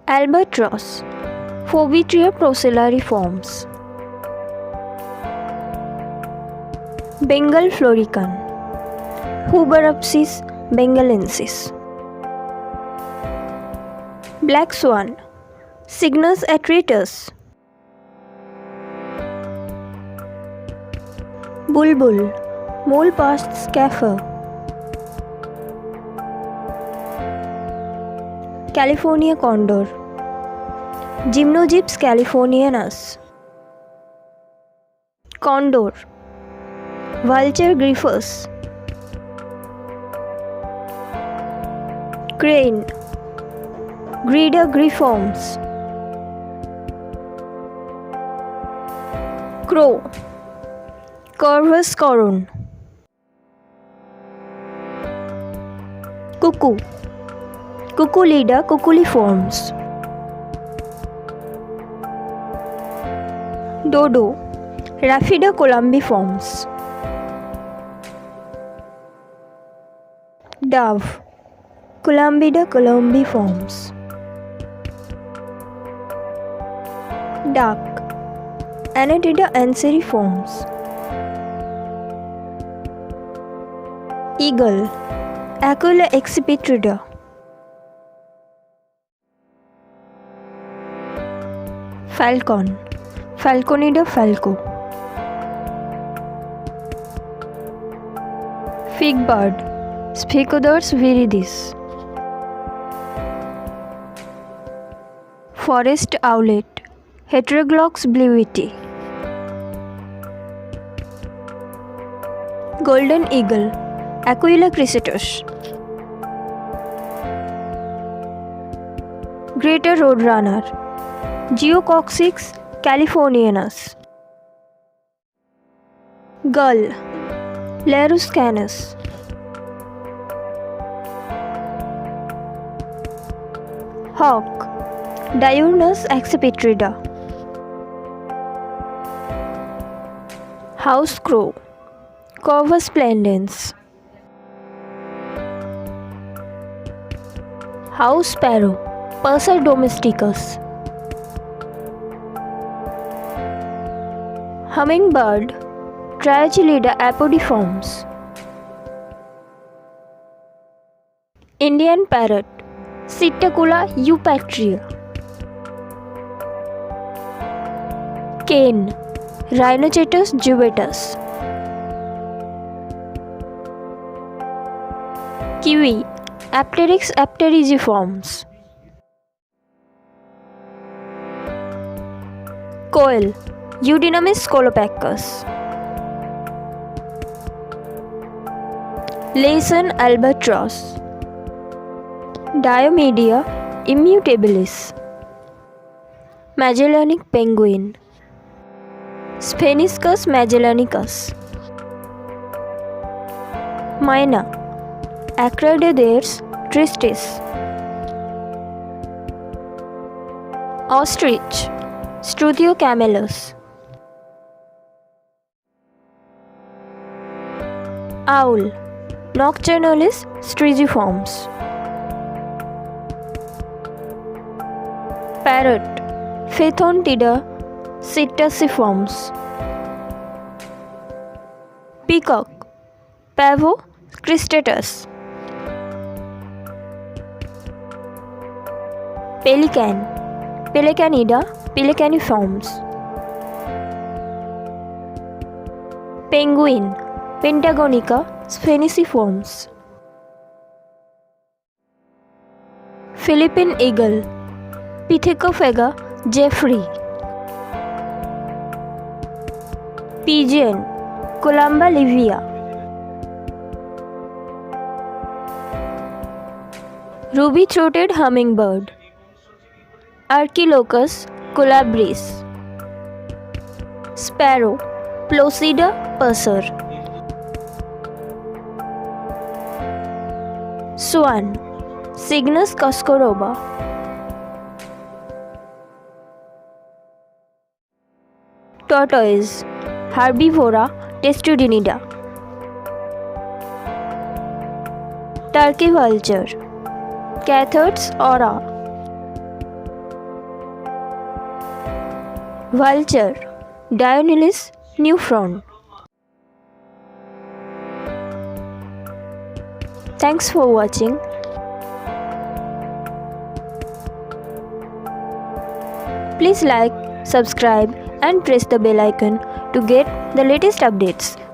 Albatross, Fovitria procellariforms. Bengal florican, Huberupsis bengalensis. Black swan, Cygnus atratus. Bulbul, Mole past scapher. California condor, Gymnogyps californianus. Condor, Vultur gryphus. Crane, Grida gryphomes. Crow, Corvus coron. Cuckoo, Cuculida cuculiformes. Dodo, Raphida columbiformes. Dove, Columbida columbiformes. Duck, Anatida anseriformes. Eagle, Aquila accipitrida. Falcon, Falconida falco. Fig bird, Sphecodoros viridis. Forest owlet, Heteroglox blewiti. Golden eagle, Aquila chrysatus. Greater roadrunner, Geococcix californianus. Gull, Larus canis. Hawk, Diurnus accipitrida. House crow, Corvus splendens. House sparrow, Purser domesticus. Hummingbird, Triachilida apodiformes. Indian parrot, Psittacula eupatria. Cane, Rhinocetus jubatus. Kiwi, Apteryx apterygiformes. Koel, Eudynamis scolopaccus. Laysan albatross, Diomedia immutabilis. Magellanic penguin, Spheniscus magellanicus. Myna, Acridades tristis. Ostrich, Struthiocamelus. Owl, Nocturnalis strigiformes. Parrot, Phaethontida psittaciformes. Peacock, Pavo cristatus. Pelican, Pelecanida pelecaniformes. Penguin, Pentagonica spheniciformes. Philippine eagle, Pithecophega jeffrey. Pigeon, Columba livia. Ruby-throated hummingbird, Archilochus colabris. Sparrow, Placida purser. Swan, Cygnus cascoroba. Tortoise, Herbivora testudinida. Turkey vulture, Cathartes aura. Vulture, Dionylus newfron. Thanks for watching. Please like, subscribe and press the bell icon to get the latest updates.